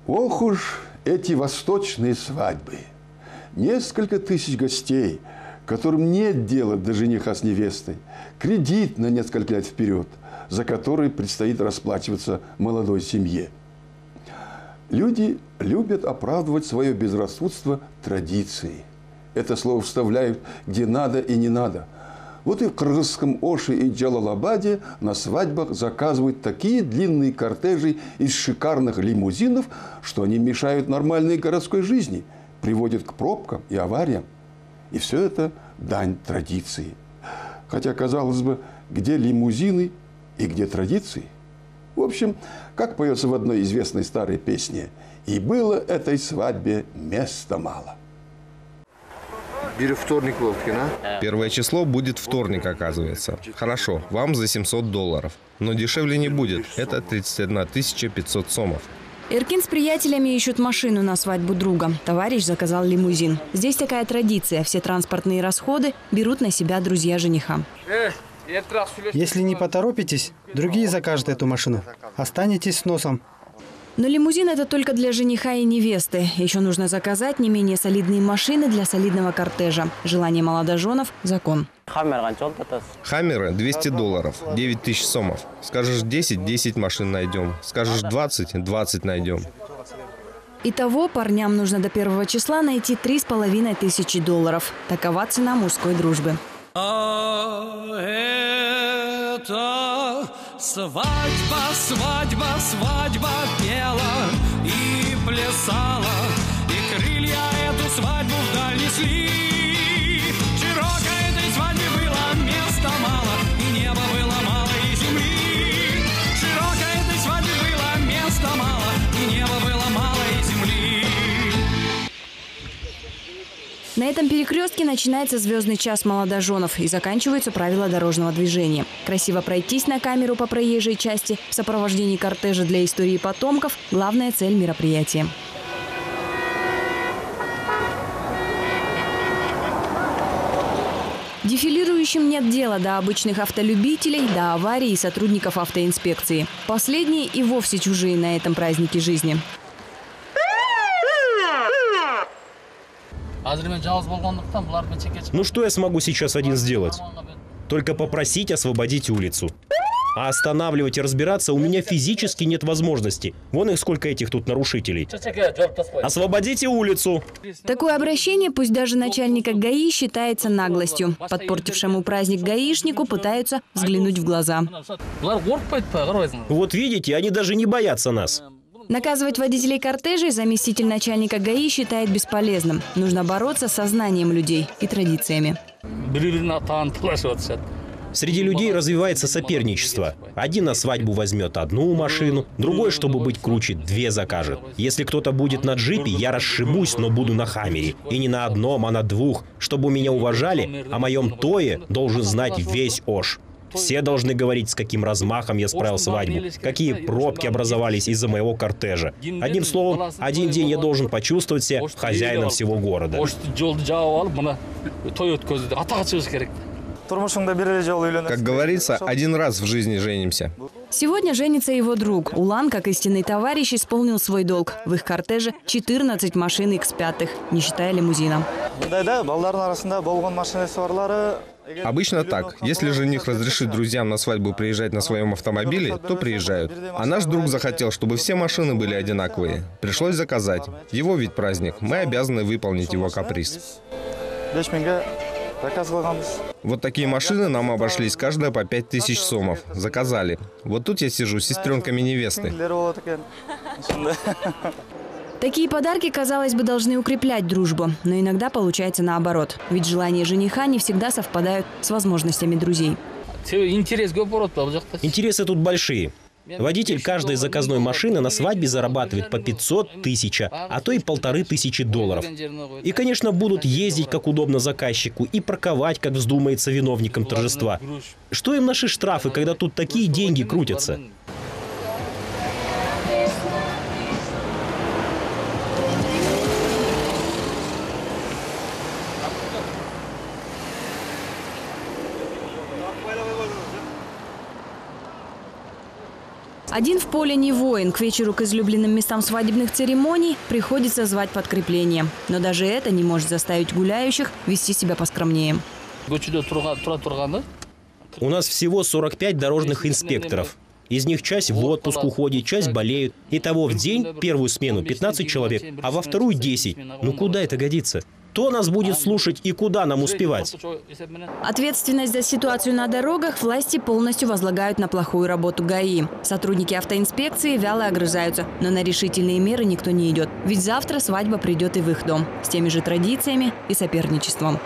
Ох уж эти восточные свадьбы. Несколько тысяч гостей, которым нет дела до жениха с невестой. Кредит на несколько лет вперед, за который предстоит расплачиваться молодой семье. Люди любят оправдывать свое безрассудство традицией. Это слово вставляют где надо и не надо. Вот и в кыргызском Оше и Джалалабаде на свадьбах заказывают такие длинные кортежи из шикарных лимузинов, что они мешают нормальной городской жизни, приводят к пробкам и авариям. И все это дань традиции. Хотя, казалось бы, где лимузины и где традиции? В общем, как поется в одной известной старой песне, «И было этой свадьбе места мало». Первое число будет вторник, оказывается. Хорошо, вам за $700. Но дешевле не будет. Это 31 500 сомов. Эркин с приятелями ищут машину на свадьбу друга. Товарищ заказал лимузин. Здесь такая традиция. Все транспортные расходы берут на себя друзья жениха. Если не поторопитесь, другие закажут эту машину. Останетесь с носом. Но лимузин – это только для жениха и невесты. Еще нужно заказать не менее солидные машины для солидного кортежа. Желание молодоженов – закон. Хаммеры $200, 9000 сомов. Скажешь 10 – 10 машин найдем. Скажешь 20 – 20 найдем. Итого парням нужно до 1 числа найти $3500. Такова цена мужской дружбы. Свадьба, свадьба, свадьба пела и плясала, и крылья эту свадьбу вдаль несли. Широкой этой свадьбе было места мало, и неба было мало, и земли. Широкой этой свадьбе было места мало, и неба было мало, и земли. На этом перекрестке начинается звездный час молодоженов и заканчиваются правила дорожного движения. Красиво пройтись на камеру по проезжей части в сопровождении кортежа для истории потомков – главная цель мероприятия. Дефилирующим нет дела до обычных автолюбителей, до аварий и сотрудников автоинспекции. Последние и вовсе чужие на этом празднике жизни. Ну что я смогу сейчас один сделать? Только попросить освободить улицу. А останавливать и разбираться у меня физически нет возможности. Вон их сколько этих тут нарушителей. Освободите улицу! Такое обращение, пусть даже начальника ГАИ, считается наглостью. Подпортившему праздник гаишнику пытаются взглянуть в глаза. Вот видите, они даже не боятся нас. Наказывать водителей кортежей заместитель начальника ГАИ считает бесполезным. Нужно бороться с сознанием людей и традициями. Среди людей развивается соперничество. Один на свадьбу возьмет одну машину, другой, чтобы быть круче, 2 закажет. Если кто-то будет на джипе, я расшибусь, но буду на хаммере. И не на одном, а на 2. Чтобы меня уважали, о моем тое должен знать весь Ош. Все должны говорить, с каким размахом я справил свадьбу, какие пробки образовались из-за моего кортежа. Одним словом, один день я должен почувствовать себя хозяином всего города. Как говорится, один раз в жизни женимся. Сегодня женится его друг. Улан, как истинный товарищ, исполнил свой долг. В их кортеже 14 машин X5, не считая лимузина. Обычно так. Если жених разрешит друзьям на свадьбу приезжать на своем автомобиле, то приезжают. А наш друг захотел, чтобы все машины были одинаковые. Пришлось заказать. Его ведь праздник. Мы обязаны выполнить его каприз. Вот такие машины нам обошлись, каждая по 5000 сомов. Заказали. Вот тут я сижу с сестренками невесты. Такие подарки, казалось бы, должны укреплять дружбу. Но иногда получается наоборот. Ведь желания жениха не всегда совпадают с возможностями друзей. Интересы тут большие. Водитель каждой заказной машины на свадьбе зарабатывает по 500, 1000, а то и $1500. И, конечно, будут ездить, как удобно заказчику, и парковать, как вздумается виновникам торжества. Что им наши штрафы, когда тут такие деньги крутятся? Один в поле не воин. К вечеру к излюбленным местам свадебных церемоний приходится звать подкрепление. Но даже это не может заставить гуляющих вести себя поскромнее. У нас всего 45 дорожных инспекторов. Из них часть в отпуск уходит, часть болеют. Итого в день, первую смену 15 человек, а во вторую 10. Ну куда это годится? Кто нас будет слушать и куда нам успевать? Ответственность за ситуацию на дорогах власти полностью возлагают на плохую работу ГАИ. Сотрудники автоинспекции вяло огрызаются, но на решительные меры никто не идет. Ведь завтра свадьба придет и в их дом. С теми же традициями и соперничеством.